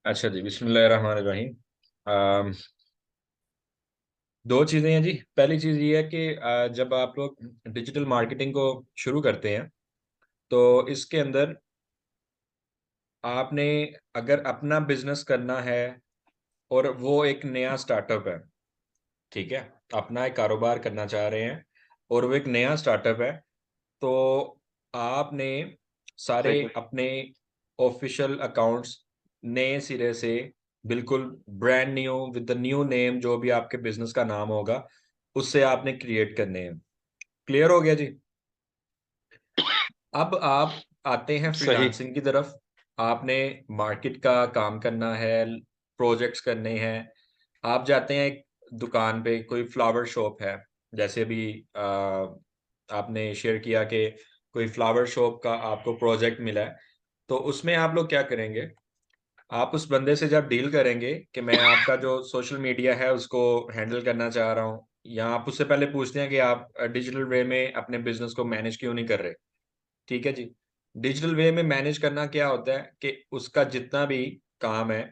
अच्छा जी, बिस्मिल्लाहिर्रहमानिर्रहीम। अम, दो चीज़ें हैं जी। पहली चीज़ ये है कि जब आप लोग डिजिटल मार्केटिंग को शुरू करते हैं तो इसके अंदर आपने अगर अपना बिजनेस करना है और वो एक नया स्टार्टअप है, ठीक है, अपना एक कारोबार करना चाह रहे हैं और वो एक नया स्टार्टअप है, तो आपने सारे सही। अपने ऑफिशियल अकाउंट्स नए सिरे से, बिल्कुल brand new with the new name, जो भी आपके बिजनेस का नाम होगा उससे आपने क्रिएट करने हैं। क्लियर हो गया जी। अब आप आते हैं सही। फ्रीलांसिंग की तरफ। आपने मार्केट का काम करना है, प्रोजेक्ट्स करने हैं। आप जाते हैं एक दुकान पे, कोई फ्लावर शॉप है, जैसे अभी आपने शेयर किया कि कोई फ्लावर शॉप का आपको प्रोजेक्ट मिला है, तो उसमें आप लोग क्या करेंगे? आप उस बंदे से जब डील करेंगे कि मैं आपका जो सोशल मीडिया है उसको हैंडल करना चाह रहा हूँ, या आप उससे पहले पूछते हैं कि आप डिजिटल वे में अपने बिजनेस को मैनेज क्यों नहीं कर रहे। ठीक है जी। डिजिटल वे में मैनेज करना क्या होता है कि उसका जितना भी काम है,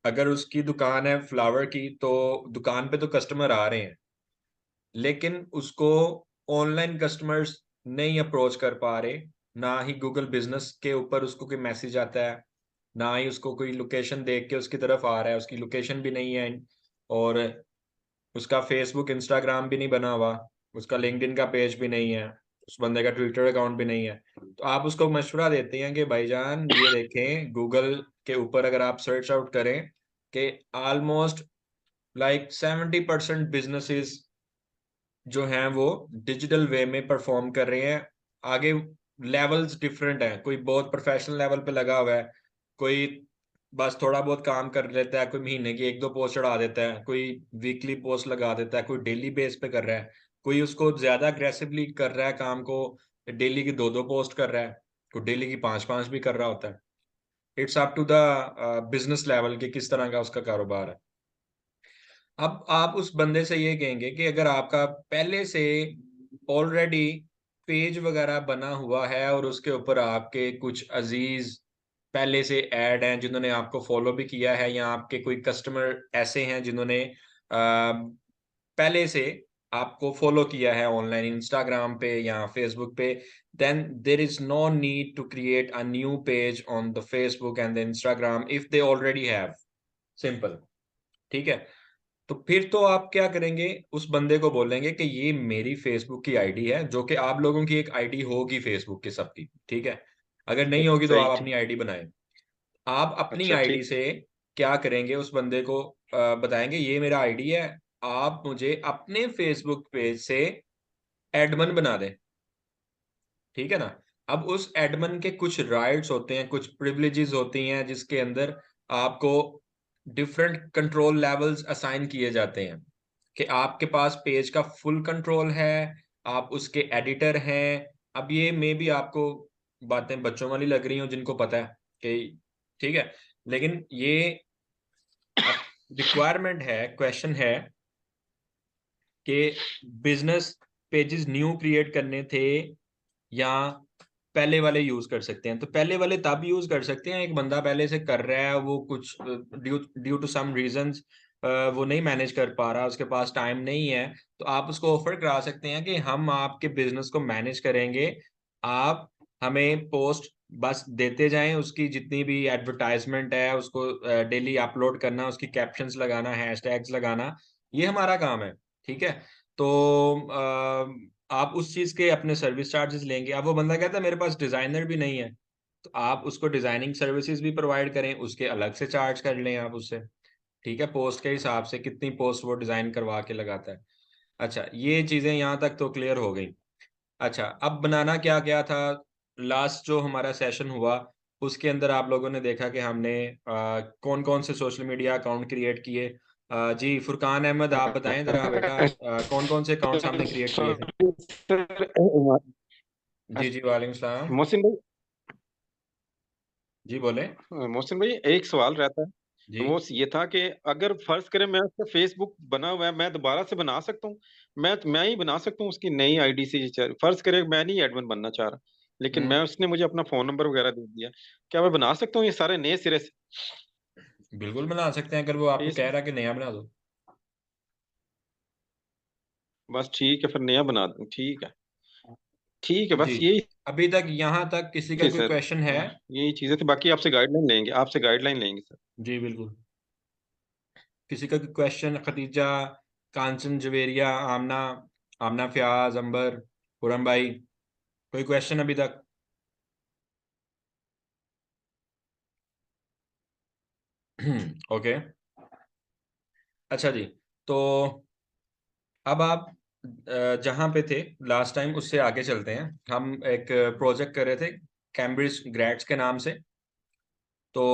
अगर उसकी दुकान है फ्लावर की, तो दुकान पे तो कस्टमर आ रहे हैं, लेकिन उसको ऑनलाइन कस्टमर्स नहीं अप्रोच कर पा रहे। ना ही गूगल बिजनेस के ऊपर उसको कोई मैसेज आता है, ना ही उसको कोई लोकेशन देख के उसकी तरफ आ रहा है, उसकी लोकेशन भी नहीं है, और उसका फेसबुक इंस्टाग्राम भी नहीं बना हुआ, उसका लिंक्डइन का पेज भी नहीं है, उस बंदे का ट्विटर अकाउंट भी नहीं है। तो आप उसको मशवरा देते हैं कि भाईजान ये देखें, गूगल के ऊपर अगर आप सर्च आउट करें कि ऑलमोस्ट लाइक 70% बिजनेसेस जो हैं वो डिजिटल वे में परफॉर्म कर रहे हैं। आगे लेवल्स डिफरेंट हैं, कोई बहुत प्रोफेशनल लेवल पे लगा हुआ है, कोई बस थोड़ा बहुत काम कर लेता है, कोई महीने की 1-2 पोस्ट चढ़ा देता है, कोई वीकली पोस्ट लगा देता है, कोई डेली बेस पे कर रहा है, कोई उसको ज़्यादा अग्रेसिवली कर रहा है काम को, डेली की 2-2 पोस्ट कर रहा है, कोई डेली की 5-5 भी कर रहा होता है। It's up to the business level कि किस तरह का उसका कारोबार है। अब आप उस बंदे से ये कहेंगे कि अगर आपका पहले से ऑलरेडी पेज वगैरह बना हुआ है और उसके ऊपर आपके कुछ अजीज पहले से ऐड हैं जिन्होंने आपको फॉलो भी किया है, या आपके कोई कस्टमर ऐसे हैं जिन्होंने पहले से आपको फॉलो किया है ऑनलाइन इंस्टाग्राम पे या फेसबुक पे, then there is no need to create a new page on the Facebook and the Instagram if they already have. Simple. ठीक है। तो फिर तो आप क्या करेंगे? उस बंदे को बोलेंगे कि ये मेरी फ़ेसबुक की आईडी है, जो कि आप लोगों की एक आईडी होगी फ़ेसबुक की सबकी, ठीक है? अगर नहीं होगी तो सही। आप ठीक। अपनी आईडी बनाएँ। आप अपनी अच्छा। आईडी ठीक। से क्या करेंगे? उस बंदे को बताएँगे ये मेरा आईडी है, आप मुझे अपने फ़ेसबुक पेज से एडमिन बना दें, ठीक है ना? अब उस एडमिन के कुछ राइट्स होते हैं, कुछ प्रिविलेजेस होती हैं, जिसके अंदर आपको डिफरेंट कंट्रोल लेवल्स असाइन किए जाते हैं, कि आपके पास पेज का फुल कंट्रोल है, आप उसके एडिटर हैं। अब ये मेबी आपको बातें बच्चों वाली लग रही हों जिनको पता है कि ठीक है, लेकिन ये अब रिक्वायरमेंट है, क्वेश्चन है कि बिज़नेस पेजेस न्यू क्रिएट करने थे या पहले वाले यूज़ कर सकते हैं। तो पहले वाले तब यूज़ कर सकते हैं, एक बंदा पहले से कर रहा है, वो कुछ due due to some reasons वो नहीं मैनेज कर पा रहा, उसके पास टाइम नहीं है, तो आप उसको ऑफ़र करा सकते हैं कि हम आपके बिज़नेस को मैनेज करेंगे। आप हमें पोस्ट बस देते जाएँ, उसकी जितनी भी एडवर्टाइज़मेंट है उसको डेली अपलोड करना, उसकी कैप्शंस लगाना, हैशटैग्स लगाना, ये हमारा काम है। ठीक है? तो आप उस चीज़ के अपने सर्विस चार्जेस लेंगे। अब वो बंदा कहता है मेरे पास डिज़ाइनर भी नहीं है, तो आप उसको डिज़ाइनिंग सर्विसेज़ भी प्रोवाइड करें, उसके अलग से चार्ज कर लें आप उससे। ठीक है? पोस्ट के हिसाब से कितनी पोस्ट वो डिज़ाइन करवा के लगाता है। अच्छा, ये चीज़ें यहाँ तक तो क्लियर हो गई। अच्छा, अब बनाना क्या-क्या था? लास्ट जो हमारा सेशन हुआ, उसके अंदर आप लोगों ने देखा कि हमने कौन-कौन से सोशल मीडिया अकाउंट क्रिएट किए। जी, फुरकान अहमद आप बताएँ ज़रा बेटा, कौन-कौन से अकाउंट्स आपने क्रिएट किए थे? जी, जी, वालेकुम सलाम। मोहसिन भाई, जी, बोलें। मोहसिन भाई, एक सवाल रहता है। जी। ये था कि अगर फर्ज करें मैं उसका फेसबुक बना हुआ है, मैं दोबारा से बना सकता हूँ? मैं ही बना सकता हूँ उसकी नई आईडी से? फर्ज करें मैं नहीं एडमिन बनना चाह रहा। लेकिन मैं उसने मुझे अपना फोन नंबर वगैरह दे दिया। क्या मैं बना सकता हूँ ये सारे नए सिरे से? बिल्कुल बना सकते हैं, अगर वो आपको कह रहा है कि नया बना दो। बस ठीक है, फिर नया बना दूँ, ठीक है। ठीक है, जी, बस यही अभी तक यहाँ तक किसी का थी कोई सर। क्वेश्चन है? यही चीजें थी, बाकी आपसे गाइडलाइन लेंगे सर। जी बिल्कुल। किसी का क्वेश्चन? खदीजा, कांचन, जवेरिया, आमना, आमना फयाज, अंबर, खुरम भाई, कोई क्वेश्चन अभी तक? ओके, अच्छा जी। तो अब आप जहाँ पे थे लास्ट टाइम उससे आगे चलते हैं। हम एक प्रोजेक्ट कर रहे थे कैम्ब्रिज ग्रेड्स के नाम से। तो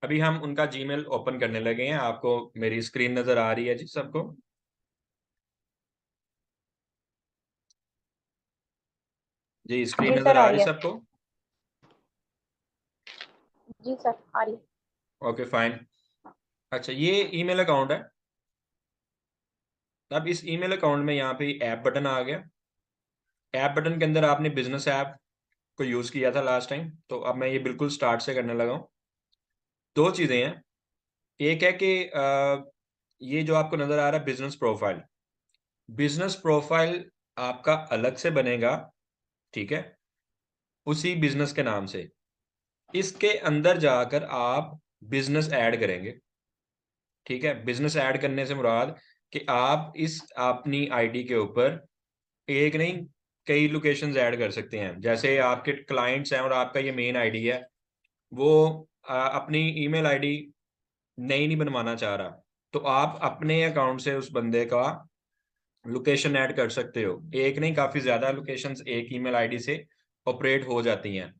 अभी हम उनका जीमेल ओपन करने लगे हैं। आपको मेरी स्क्रीन नज़र आ रही है जी सबको? जी, स्क्रीन जी नज़र सर, आ आ रही रही है। सबको? जी सर, आ रही है। Okay fine. अच्छा, ये ईमेल अकाउंट है। अब इस ईमेल अकाउंट में यहाँ पे ऐप बटन आ गया। ऐप बटन के अंदर आपने बिजनेस ऐप को यूज़ किया था लास्ट टाइम, तो अब मैं ये बिल्कुल स्टार्ट से करने लगा हूँ। दो चीज़ें हैं। एक है कि ये जो आपको नज़र आ रहा है बिजनेस प्रोफाइल आपका अलग से बनेगा, ठीक है, उसी बिजनेस के नाम से। इसके अंदर जाकर आप बिजनेस ऐड करेंगे, ठीक है। बिजनेस ऐड करने से मुराद कि आप इस अपनी आईडी के ऊपर एक नहीं कई लोकेशंस ऐड कर सकते हैं। जैसे आपके क्लाइंट्स हैं और आपका ये मेन आईडी है, वो अपनी ईमेल आईडी नई नहीं बनवाना चाह रहा, तो आप अपने अकाउंट से उस बंदे का लोकेशन ऐड कर सकते हो। एक नहीं, काफ़ी ज़्यादा लोकेशंस एक ईमेल आईडी से ऑपरेट हो जाती हैं।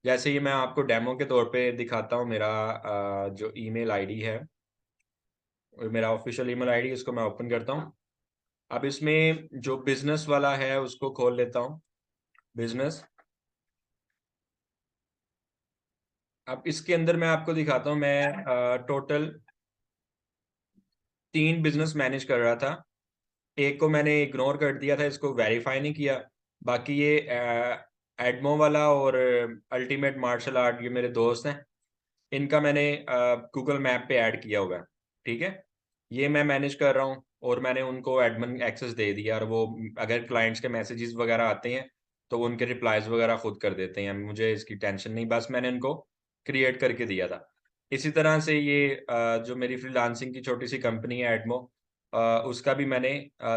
जैसे ये मैं आपको डेमो के तौर पे दिखाता हूँ। मेरा जो ईमेल आईडी है, मेरा ऑफिशियल ईमेल आईडी, इसको मैं ओपन करता हूँ। अब इसमें जो बिजनेस वाला है उसको खोल लेता हूँ, बिजनेस। अब इसके अंदर मैं आपको दिखाता हूँ। मैं टोटल 3 बिजनेस मैनेज कर रहा था। एक को मैंने इग्नोर कर दिया था, इसको वेरीफाई नहीं किया। बाकी ये एडमो वाला और अल्टीमेट मार्शल आर्ट, ये मेरे दोस्त हैं, इनका मैंने गूगल मैप पे ऐड किया हुआ है, ठीक है। ये मैं मैनेज कर रहा हूँ और मैंने उनको एडमिन एक्सेस दे दिया, और वो अगर क्लाइंट्स के मैसेजेस वगैरह आते हैं तो वो उनके रिप्लाईज वगैरह खुद कर देते हैं। मुझे इसकी टेंशन नहीं, बस मैंने इनको क्रिएट करके दिया था। इसी तरह से ये जो मेरी फ्रीलांसिंग की छोटी सी कंपनी है एडमो, उसका भी मैंने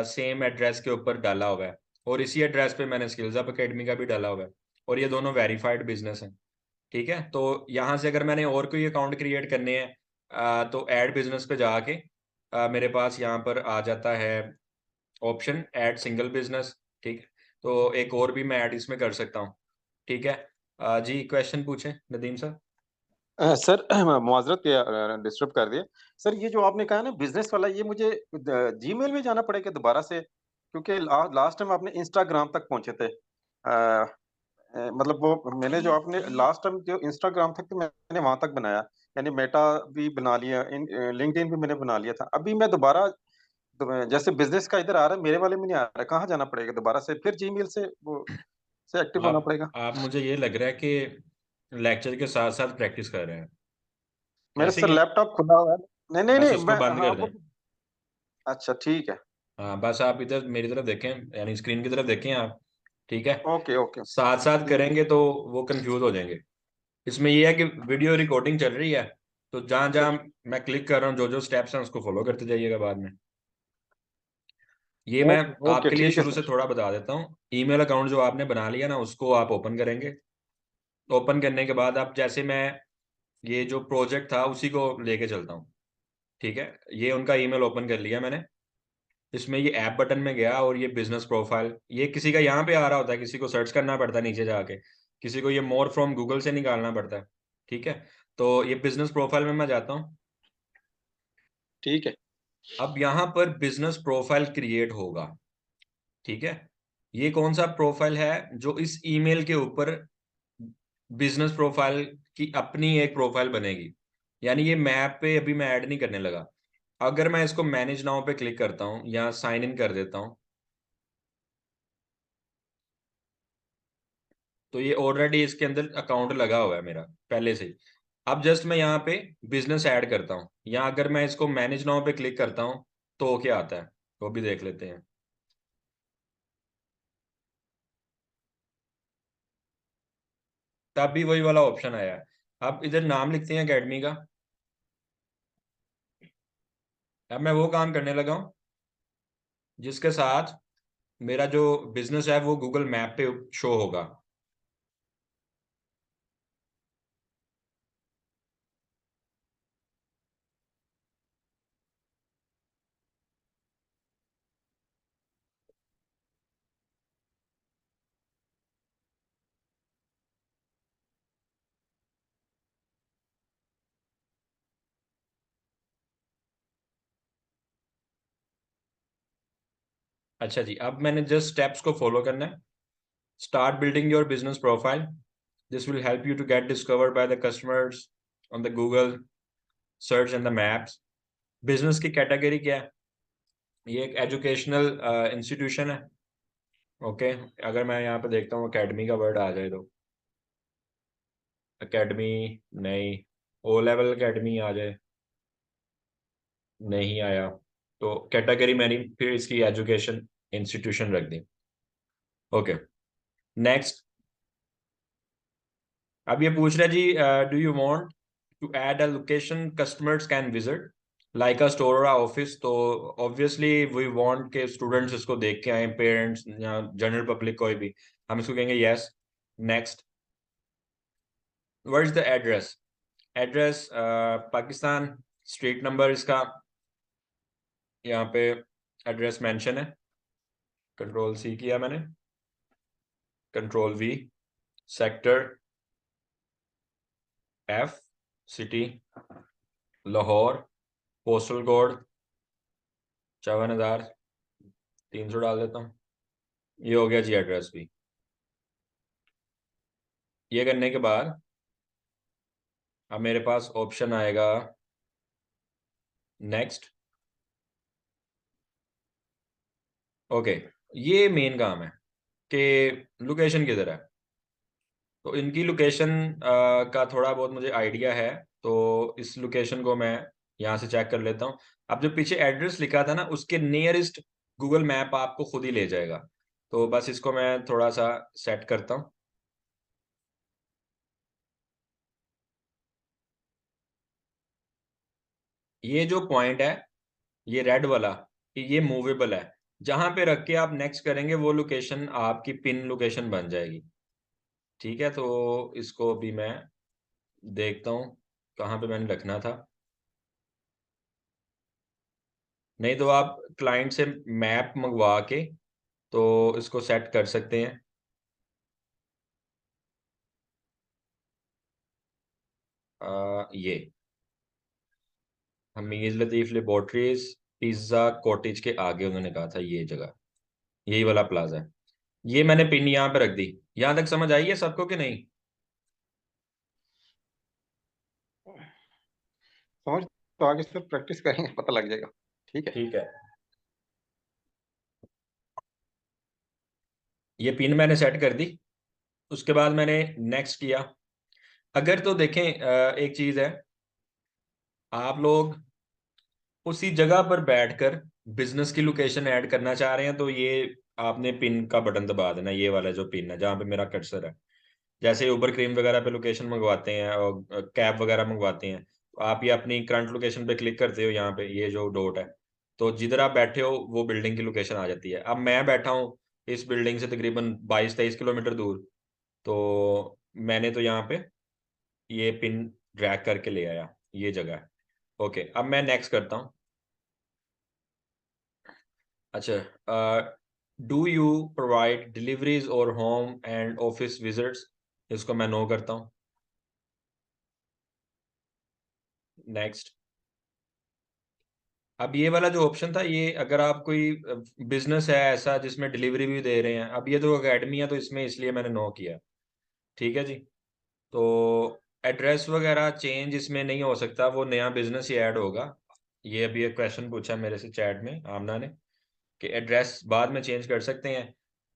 सेम एड्रेस के ऊपर डाला हुआ है, और इसी एड्रेस पे मैंने स्किल्स अप अकेडमी का भी डाला हुआ है, और ये दोनों वेरीफाइड बिजनेस हैं, ठीक है। तो यहाँ से अगर मैंने और कोई अकाउंट क्रिएट करने हैं, तो ऐड बिजनेस पे जाके मेरे पास यहाँ पर आ जाता है ऑप्शन ऐड सिंगल बिजनेस, ठीक है। तो एक और भी मैं ऐड इसमें कर सकता हूँ, ठीक है। जी, क्वेश्चन पूछें नदीम सर। सर माजरत डिस्टर्ब कर दिया। सर ये जो आपने कहा ना बिजनेस वाला, ये मुझे जीमेल में जाना पड़ेगा दोबारा से? क्योंकि लास्ट टाइम आपने इंस्टाग्राम तक पहुंचे थे। मतलब वो मैंने जो आपने लास्ट टाइम जो इंस्टाग्राम तक, तो मैंने वहां तक बनाया। यानी मेटा भी बना लिया, लिंक्डइन भी मैंने बना लिया था। अभी मैं दोबारा जैसे बिजनेस का इधर आ रहा है, मेरे वाले में नहीं आ रहा है। कहाँ जाना पड़ेगा दोबारा से? फिर जीमेल से वो से एक्टिव होना पड़ेगा? आप मुझे ये लग रहा है कि लेक्चर के साथ साथ प्रैक्टिस कर रहे हैं, मेरे ऐसे सर ही है? लैपटॉप खुला हुआ है। नहीं नहीं बस नहीं, इसको मैं, बंद हाँ कर वो, दें। अच्छा ठीक है। हाँ, बस आप इधर मेरी तरफ देखें, यानी स्क्रीन की तरफ देखें आप, ठीक है। Okay okay. साथ साथ ठीक है। करेंगे तो वो कंफ्यूज हो जाएंगे। इसमें ये है कि वीडियो रिकॉर्डिंग चल रही है, तो जहां जहां मैं क्लिक कर रहा हूँ, जो जो स्टेप्स हैं उसको फॉलो करते जाइएगा बाद में। ये मैं ओके ओके, आपके लिए ठीक है शुरू से सर। थोड़ा बता देता हूँ। ईमेल अकाउंट जो आपने बना लिया ना, उसको आप ओपन करेंगे। ओपन करने के बाद आप, जैसे मैं ये जो प्रोजेक्ट था उसी को लेके चलता हूँ, ठीक है। ये उनका ईमेल ओपन कर लिया मैंने। इसमें ये ऐप बटन में गया, और ये बिजनेस प्रोफाइल, ये किसी का यहाँ पे आ रहा होता है, किसी को सर्च करना पड़ता है नीचे जाके, किसी को ये मोर फ्रॉम गूगल से निकालना पड़ता है, ठीक है। तो ये बिजनेस प्रोफाइल में मैं जाता हूँ। ठीक है। अब यहाँ पर बिजनेस प्रोफाइल क्रिएट होगा, ठीक है। ये कौन सा प्रोफाइल है? जो इस ईमेल के ऊपर बिजनेस प्रोफाइल की अपनी एक प्रोफाइल बनेगी। यानी ये मैप पे अभी मैं ऐड नहीं करने लगा। अगर मैं इसको मैनेज नाउ पे क्लिक करता हूँ या साइन इन कर देता हूँ, तो ये ऑलरेडी इसके अंदर अकाउंट लगा हुआ है मेरा पहले से ही। अब जस्ट मैं यहाँ पे बिजनेस ऐड करता हूँ, या अगर मैं इसको मैनेज नाउ पे क्लिक करता हूँ तो क्या आता है वो भी देख लेते हैं। तब भी वही वाला ऑप्शन आया है। अब इधर नाम लिखते हैं अकेडमी का। अब मैं वो काम करने लगा हूँ जिसके साथ मेरा जो बिजनेस है वो गूगल मैप पे शो होगा। अच्छा जी, अब मैंने जस्ट स्टेप्स को फॉलो करना है। Start building your business profile. This will help you to get discovered by the customers on the Google search and the maps. Business की कैटेगरी क्या है? ये एक एजुकेशनल इंस्टीट्यूशन है। ओके, अगर मैं यहाँ पे देखता हूँ अकेडमी का वर्ड आ जाए तो अकेडमी नहीं, ओ लेवल अकेडमी आ जाए, नहीं आया। तो कैटेगरी मैंने फिर इसकी एजुकेशन इंस्टीट्यूशन रख दी। Okay, next. अब ये पूछ रहा है जी, do you want to add a location customers can visit like a store और ऑफिस? तो ऑब्वियसली वी वांट के स्टूडेंट्स इसको देख के आए, पेरेंट्स या जनरल पब्लिक कोई भी। हम इसको कहेंगे yes. Next, what is the address? Address Pakistan, street number इसका यहाँ पे एड्रेस मेंशन है। कंट्रोल सी किया मैंने, control we, sector F, city Lahore, postal code 54,300 डाल देता हूँ। ये हो गया जी एड्रेस भी। ये करने के बाद अब मेरे पास ऑप्शन आएगा नेक्स्ट। ओके, ये मेन काम है कि लोकेशन किधर है। तो इनकी लोकेशन का थोड़ा बहुत मुझे आइडिया है, तो इस लोकेशन को मैं यहाँ से चेक कर लेता हूँ। अब जो पीछे एड्रेस लिखा था ना, उसके नियरेस्ट गूगल मैप आपको खुद ही ले जाएगा। तो बस इसको मैं थोड़ा सा सेट करता हूँ। ये जो पॉइंट है, ये रेड वाला, ये मूवेबल है। जहां पे रख के आप नेक्स्ट करेंगे वो लोकेशन आपकी पिन लोकेशन बन जाएगी। ठीक है, तो इसको भी मैं देखता हूँ कहाँ पे मैंने रखना था। नहीं तो आप क्लाइंट से मैप मंगवा के तो इसको सेट कर सकते हैं। ये हमीद लतीफ़ लेबोरेटरीज पिज्ज़ा कॉटेज के आगे उन्होंने कहा था ये जगह, यही वाला प्लाजा है। ये मैंने पिन यहाँ पे रख दी। यहाँ तक समझ आई है सबको कि नहीं? समझ, तो आगे सर प्रैक्टिस करेंगे पता लग जाएगा। ठीक है। ठीक है, ये पिन मैंने सेट कर दी। उसके बाद मैंने नेक्स्ट किया। अगर तो देखें, एक चीज है, आप लोग उसी जगह पर बैठकर बिजनेस की लोकेशन ऐड करना चाह रहे हैं तो ये आपने पिन का बटन दबा देना, ये वाला जो पिन है जहाँ पे मेरा कर्सर है। जैसे उबर क्रीम वगैरह पे लोकेशन मंगवाते हैं और कैब वगैरह मंगवाते हैं, तो आप ये अपनी करंट लोकेशन पे क्लिक करते हो, यहाँ पे ये जो डॉट है, तो जिधर आप बैठे हो वो बिल्डिंग की लोकेशन आ जाती है। अब मैं बैठा हूँ इस बिल्डिंग से तकरीबन 22-23 किलोमीटर दूर, तो मैंने तो यहाँ पे ये पिन ड्रैग करके ले आया, ये जगह है। ओके, अब मैं नेक्स्ट करता हूँ। अच्छा, डू यू प्रोवाइड डिलीवरीज और होम एंड ऑफिस विजिट्स? इसको मैं नो करता हूँ। नेक्स्ट। अब ये वाला जो ऑप्शन था, ये अगर आप कोई बिजनेस है ऐसा जिसमें डिलीवरी भी दे रहे हैं, अब ये तो अकेडमी है तो इसमें इसलिए मैंने नो किया। ठीक है जी, तो एड्रेस वगैरह चेंज इसमें नहीं हो सकता, वो नया बिजनेस ही ऐड होगा। ये अभी एक क्वेश्चन पूछा मेरे से चैट में आमना ने कि एड्रेस बाद में चेंज कर सकते हैं।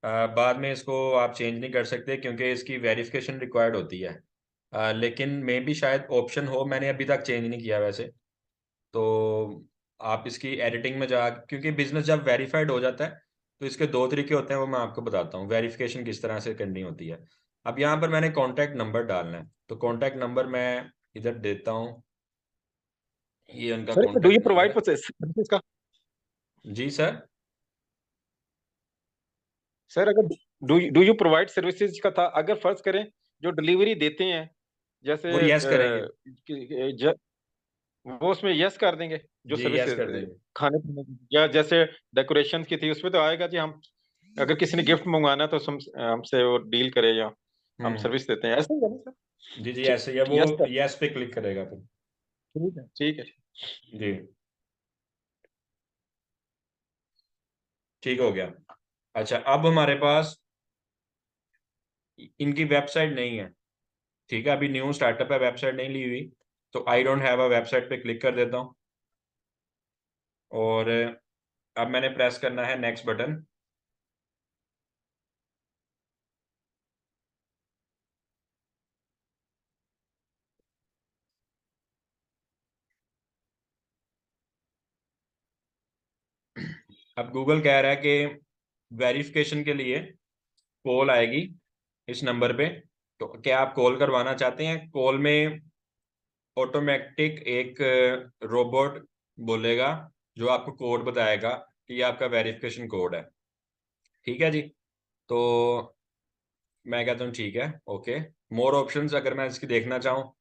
बाद में इसको आप चेंज नहीं कर सकते क्योंकि इसकी वेरिफिकेशन रिक्वायर्ड होती है। लेकिन मे भी शायद ऑप्शन हो, मैंने अभी तक चेंज नहीं किया वैसे। तो आप इसकी एडिटिंग में जा, क्योंकि बिजनेस जब वेरीफाइड हो जाता है तो इसके दो तरीके होते हैं, वो मैं आपको बताता हूँ वेरिफिकेशन किस तरह से करनी होती है। अब यहाँ पर मैंने कॉन्टैक्ट नंबर डालना है, तो कॉन्टैक्ट नंबर मैं इधर देता हूँ, ये उनका sir do you contact number provide है। सर्विसेज का? जी सर। सर अगर डू यू प्रोवाइड सर्विसेज का था, अगर फर्ज करें जो डिलीवरी देते हैं, जैसे वो यस करेंगे। वो उसमें यस कर देंगे जो जी यस सर्विसेज कर देंगे। खाने पीने की, या जैसे डेकोरेशन की थी उसमें तो आएगा जी, हम अगर किसी ने गिफ्ट मंगवाना है तो हमसे वो डील करे या हम हम्म। सर्विस देते हैं, ऐसा ही है ना सर? जी जी ठीक। ऐसे ही है, वो यस सर। यस पे क्लिक करेगा फिर। ठीक है, ठीक है। जी ठीक हो गया। अच्छा, अब हमारे पास इनकी वेबसाइट नहीं है, ठीक है, अभी न्यू स्टार्टअप है, वेबसाइट नहीं ली हुई, तो I don't have a website पे क्लिक कर देता हूँ। और अब मैंने प्रेस करना है नेक्स्ट बटन। अब गूगल कह रहा है कि वेरिफिकेशन के लिए कॉल आएगी इस नंबर पे, तो क्या आप कॉल करवाना चाहते हैं? कॉल में ऑटोमेटिक एक रोबोट बोलेगा जो आपको कोड बताएगा कि ये आपका वेरिफिकेशन कोड है। ठीक है जी। तो मैं कहता हूँ ठीक है, ओके। मोर ऑप्शंस अगर मैं इसकी देखना चाहूँ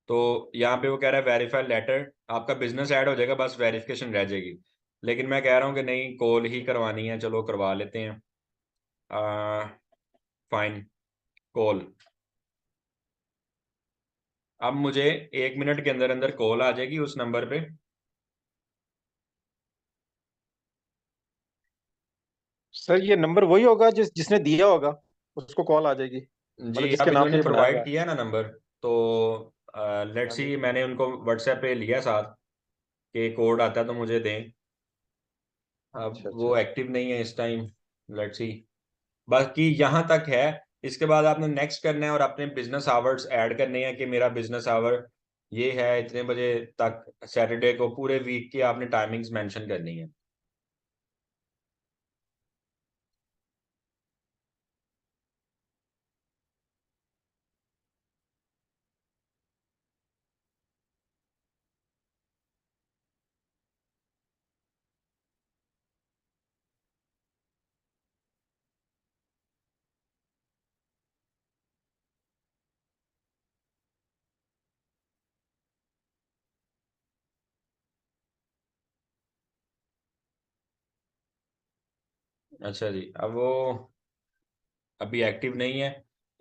तो यहाँ पे वो कह रहा है वेरीफाई लेटर, आपका बिजनेस ऐड हो जाएगा, बस वेरिफिकेशन रह जाएगी। लेकिन मैं कह रहा हूँ कि नहीं, कॉल ही करवानी है, चलो करवा लेते हैं। Fine, call. अब मुझे 1 मिनट के अंदर अंदर कॉल आ जाएगी उस नंबर पे। सर ये नंबर वही होगा जिसने दिया होगा, उसको कॉल आ जाएगी, मतलब जी, जिसके अब नाम से इन्होंने ये बनाया प्रोवाइड हुआ है। किया ना नंबर, तो लेट्स हाँ जी। सी, मैंने उनको व्हाट्सएप पे लिया साथ कि कोड आता है तो मुझे दें। अब अच्छा, अच्छा, वो अच्छा। एक्टिव नहीं है इस टाइम। Let's see. बाकी यहाँ तक है। इसके बाद आपने नेक्स्ट करना है और अपने बिजनेस आवर्स ऐड करने हैं कि मेरा बिजनेस आवर ये है, इतने बजे तक सैटरडे को, पूरे वीक की आपने टाइमिंग्स मेंशन करनी है। अच्छा जी, अब वो अभी एक्टिव नहीं है,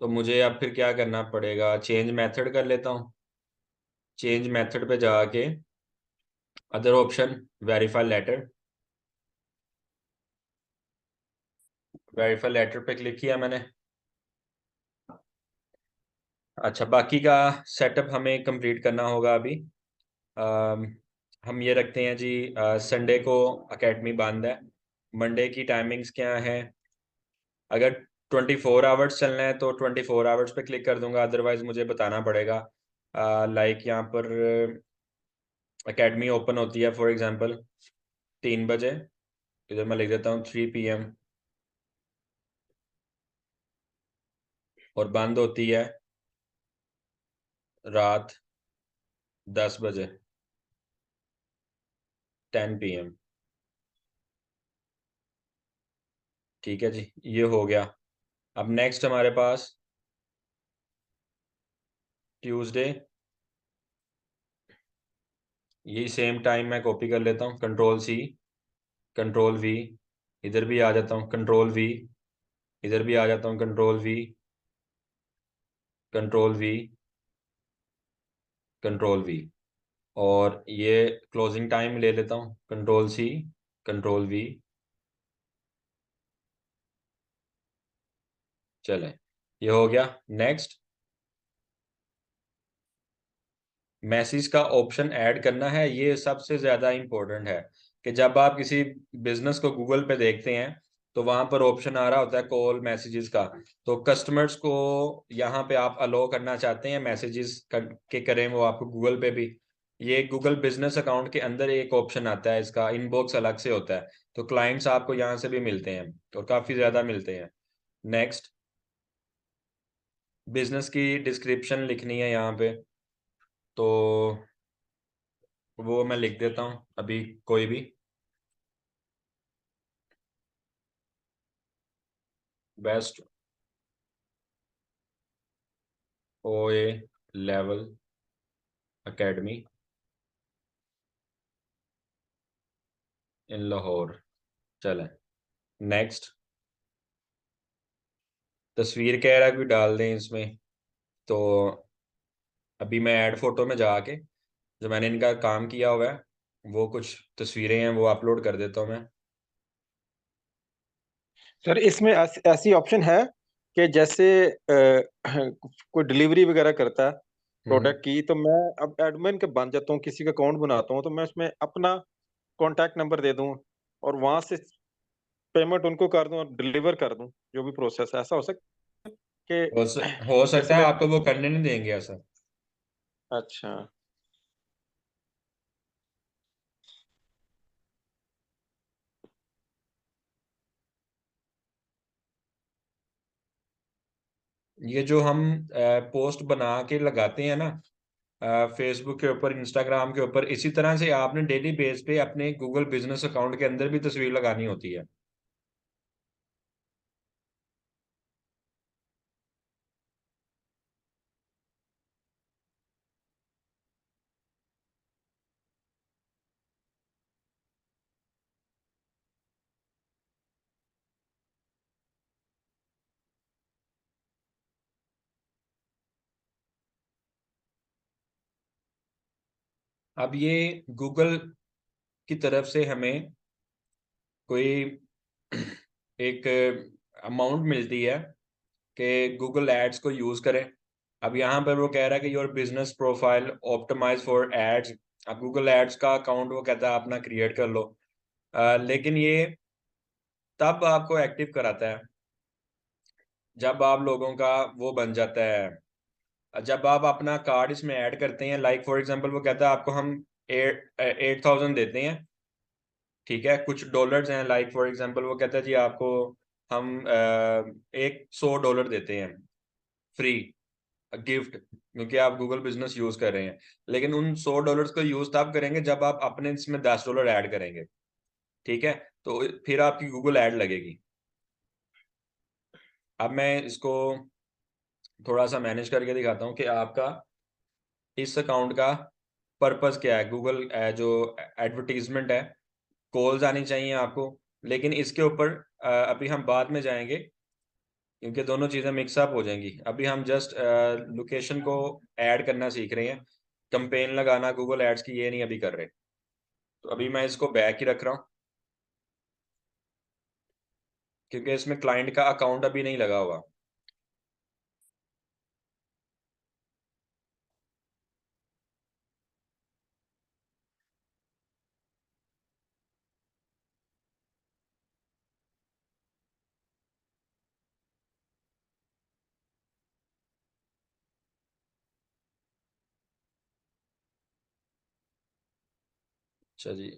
तो मुझे अब फिर क्या करना पड़ेगा? चेंज मेथड कर लेता हूँ। चेंज मेथड पे जाके other option, verify letter. Verify letter पे क्लिक किया मैंने। अच्छा, बाकी का सेटअप हमें कंप्लीट करना होगा अभी। अम, हम ये रखते हैं जी, संडे को एकेडमी बंद है। मंडे की टाइमिंग्स क्या है? अगर 24 आवर्स चलना है तो 24 आवर्स पे क्लिक कर दूंगा, अदरवाइज मुझे बताना पड़ेगा। लाइक यहाँ पर एकेडमी ओपन होती है फॉर एग्जांपल 3 बजे, इधर मैं लिख देता हूँ 3 PM, और बंद होती है रात 10 बजे, 10 PM। ठीक है जी, ये हो गया। अब नेक्स्ट हमारे पास ट्यूसडे, यही सेम टाइम मैं कॉपी कर लेता हूँ, कंट्रोल C, कंट्रोल V, इधर भी आ जाता हूँ, कंट्रोल V, इधर भी आ जाता हूँ, control V, control V, control V। और ये क्लोजिंग टाइम ले लेता हूँ, कंट्रोल C, कंट्रोल V। चले, ये हो गया। नेक्स्ट, मैसेज का ऑप्शन ऐड करना है, ये सबसे ज़्यादा इम्पोर्टेंट है कि जब आप किसी बिजनेस को गूगल पे देखते हैं तो वहां पर ऑप्शन आ रहा होता है कॉल मैसेजेस का। तो कस्टमर्स को यहाँ पे आप अलो करना चाहते हैं मैसेजेस के करें वो आपको गूगल पे भी। ये गूगल बिजनेस अकाउंट के अंदर एक ऑप्शन आता है, इसका इनबॉक्स अलग से होता है। तो क्लाइंट्स आपको यहाँ से भी मिलते हैं और काफी ज्यादा मिलते हैं। नेक्स्ट, बिजनेस की डिस्क्रिप्शन लिखनी है यहाँ पे, तो वो मैं लिख देता हूँ अभी कोई भी। बेस्ट ओए लेवल एकेडमी इन लाहौर। चलें, नेक्स्ट। तस्वीर कह रहा है कोई डाल दें इसमें, तो अभी मैं ऐड फोटो में जाके जो मैंने इनका काम किया हुआ है वो कुछ तस्वीरें हैं वो अपलोड कर देता हूँ मैं। सर इसमें ऐसी ऑप्शन है कि जैसे कोई डिलीवरी वगैरह करता है हम्म। प्रोडक्ट की, तो मैं अब एडमिन के बन जाता हूँ, किसी का अकाउंट बनाता हूँ, तो मैं उसमें अपना कॉन्टैक्ट नंबर दे दूं और वहां से पेमेंट उनको कर दूं और डिलीवर कर दूं, जो भी प्रोसेस है, ऐसा हो सकता है हो, कि हो जैसे सकता है मैं। आपको वो करने नहीं देंगे ऐसा। अच्छा। ये जो हम पोस्ट बना के लगाते हैं ना फेसबुक के ऊपर, इंस्टाग्राम के ऊपर, इसी तरह से आपने डेली बेस पे अपने गूगल बिजनेस अकाउंट के अंदर भी तस्वीर लगानी होती है। अब ये गूगल की तरफ से हमें कोई एक अमाउंट मिलती है कि गूगल एड्स को यूज करें। अब यहाँ पर वो कह रहा है कि your business profile optimise for ads. अब गूगल एड्स का अकाउंट वो कहता है अपना क्रिएट कर लो। लेकिन ये तब आपको एक्टिव कराता है जब आप लोगों का वो बन जाता है, जब आप अपना कार्ड इसमें ऐड करते हैं। लाइक फॉर एग्जांपल वो कहता है आपको हम 8,000 देते हैं, ठीक है, कुछ डॉलर्स हैं। लाइक फॉर एग्जांपल वो कहता है जी आपको हम एक $100 देते हैं फ्री गिफ्ट, क्योंकि आप गूगल बिजनेस यूज कर रहे हैं। लेकिन उन $100 को यूज तब करेंगे जब आप अपने इसमें $10 ऐड करेंगे, ठीक है। तो फिर आपकी गूगल ऐड लगेगी। अब मैं इसको थोड़ा सा मैनेज करके दिखाता हूँ कि आपका इस अकाउंट का पर्पस क्या है। गूगल जो एडवर्टीजमेंट है, कॉल्स आनी चाहिए आपको। लेकिन इसके ऊपर अभी हम बाद में जाएंगे क्योंकि दोनों चीज़ें मिक्सअप हो जाएंगी। अभी हम जस्ट लोकेशन को ऐड करना सीख रहे हैं, कैंपेन लगाना गूगल एड्स की ये नहीं अभी कर रहे। तो अभी मैं इसको बैक ही रख रहा हूँ क्योंकि इसमें क्लाइंट का अकाउंट अभी नहीं लगा हुआ। अच्छा जी,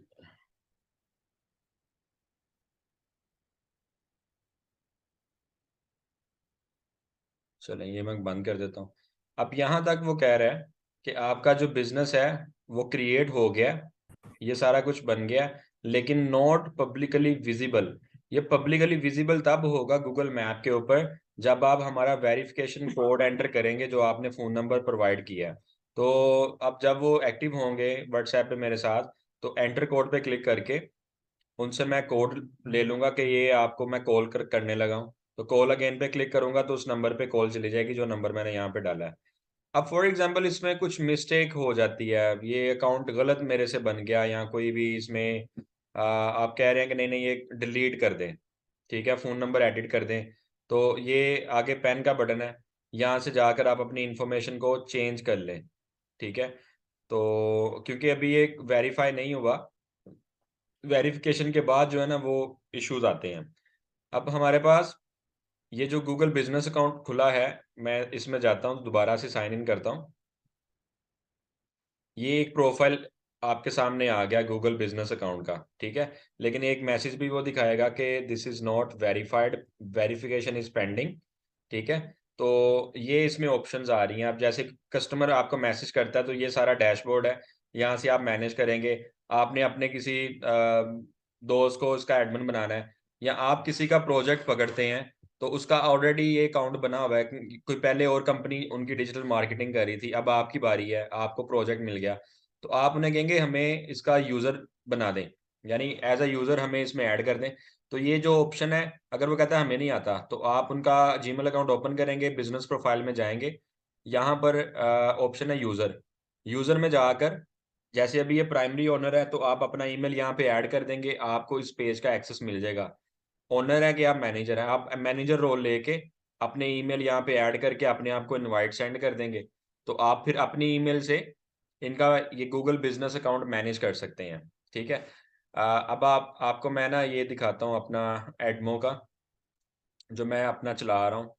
चलें ये मैं बंद कर देता हूँ। अब यहाँ तक वो कह रहा है कि आपका जो बिजनेस है वो क्रिएट हो गया, ये सारा कुछ बन गया, लेकिन नॉट पब्लिकली विजिबल। ये पब्लिकली विजिबल तब होगा गूगल मैप के ऊपर जब आप हमारा वेरिफिकेशन कोड एंटर करेंगे जो आपने फ़ोन नंबर प्रोवाइड किया है। तो अब जब वो एक्टिव होंगे व्हाट्सएप पे मेरे साथ, तो एंटर कोड पे क्लिक करके उनसे मैं कोड ले लूंगा कि ये आपको मैं कॉल करने लगा हूँ। तो कॉल अगेन पे क्लिक करूंगा तो उस नंबर पे कॉल चली जाएगी जो नंबर मैंने यहाँ पे डाला है। अब फॉर एग्जांपल इसमें कुछ मिस्टेक हो जाती है, ये अकाउंट गलत मेरे से बन गया या कोई भी इसमें आप कह रहे हैं कि नहीं नहीं ये डिलीट कर दें, ठीक है, फ़ोन नंबर एडिट कर दें। तो ये आगे पेन का बटन है, यहाँ से जाकर आप अपनी इंफॉर्मेशन को चेंज कर लें, ठीक है। तो क्योंकि अभी ये वेरीफाई नहीं हुआ, वेरिफिकेशन के बाद जो है ना वो इश्यूज आते हैं। अब हमारे पास ये जो गूगल बिजनेस अकाउंट खुला है, मैं इसमें जाता हूँ, दोबारा से साइन इन करता हूँ। ये एक प्रोफाइल आपके सामने आ गया गूगल बिजनेस अकाउंट का, ठीक है? लेकिन एक मैसेज भी वो दिखाएगा कि this is not verified, verification is pending, ठीक है? तो ये इसमें ऑप्शंस आ रही हैं। अब जैसे कस्टमर आपको मैसेज करता है, तो ये सारा डैशबोर्ड है, यहाँ से आप मैनेज करेंगे। आपने अपने किसी दोस्त को उसका एडमिन बनाना है, या आप किसी का प्रोजेक्ट पकड़ते हैं, तो उसका ऑलरेडी ये अकाउंट बना हुआ है। कोई पहले और कंपनी उनकी डिजिटल मार्केटिंग कर रही थी, अब आपकी बारी है, आपको प्रोजेक्ट मिल गया, तो आप उन्हें कहेंगे हमें इसका यूज़र बना दें, यानी एज़ अ यूज़र हमें इसमें ऐड कर दें। तो ये जो ऑप्शन है, अगर वो कहता है हमें नहीं आता, तो आप उनका जीमेल अकाउंट ओपन करेंगे, बिज़नेस प्रोफाइल में जाएँगे, यहाँ पर ऑप्शन है यूज़र। यूज़र में जाकर, जैसे अभी ये प्राइमरी ओनर है, तो आप अपना ईमेल यहाँ पे ऐड कर देंगे, आपको इस पेज का एक्सेस मिल जाएगा। ओनर है कि आप मैनेजर हैं, आप मैनेजर रोल लेके अपने ईमेल यहाँ पे ऐड करके अपने आप को इनवाइट सेंड कर देंगे। तो आप फिर अपनी ईमेल से इनका ये गूगल बिज़नेस अकाउंट मैनेज कर सकते हैं, ठीक है? अब आपको मैं ना ये दिखाता हूँ अपना एडमो का, जो मैं अपना चला रहा हूँ।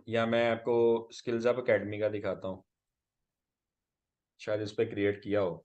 या मैं आपको स्किल्स अप अकेडमी का दिखाता हूँ, शायद इस पे क्रिएट किया हो।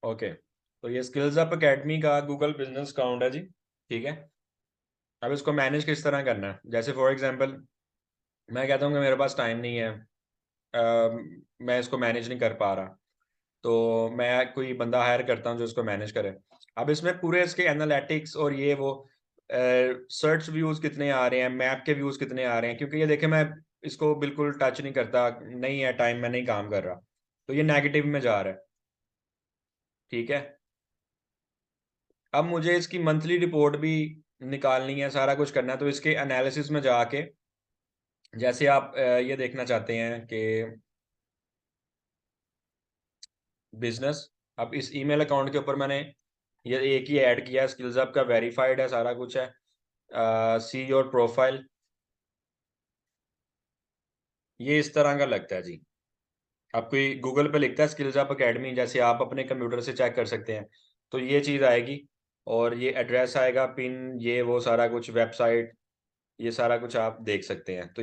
ओके, तो ये स्किल्स अप अकेडमी का गूगल बिज़नेस अकाउंट है जी, ठीक है? अब इसको मैनेज किस तरह करना है? जैसे फॉर एग्ज़ाम्पल मैं कहता हूँ कि मेरे पास टाइम नहीं है, मैं इसको मैनेज नहीं कर पा रहा, तो मैं कोई बंदा हायर करता हूँ जो इसको मैनेज करे। अब इसमें पूरे इसके एनालिटिक्स और ये वो सर्च व्यूज़ कितने आ रहे हैं, मैप के व्यूज़ कितने आ रहे हैं, क्योंकि ये देखिए मैं इसको बिल्कुल टच नहीं करता, नहीं है टाइम, मैं नहीं काम कर रहा, तो ये नेगेटिव में जा रहा है, ठीक है? अब मुझे इसकी मंथली रिपोर्ट भी निकालनी है, सारा कुछ करना है, तो इसके एनालिसिस में जाके, जैसे आप ये देखना चाहते हैं कि बिज़नेस, अब इस ईमेल अकाउंट के ऊपर मैंने ये एक ही ऐड किया है, स्किल्स अप का वेरिफाइड है, सारा कुछ है। सी योर प्रोफाइल, ये इस तरह का लगता है जी। अब कोई गूगल पे लिखता है स्किल्स अप अकेडमी, जैसे आप अपने कंप्यूटर से चेक कर सकते हैं, तो ये चीज़ आएगी, और ये एड्रेस आएगा, पिन, ये वो सारा कुछ, वेबसाइट, ये सारा कुछ आप देख सकते हैं। तो ये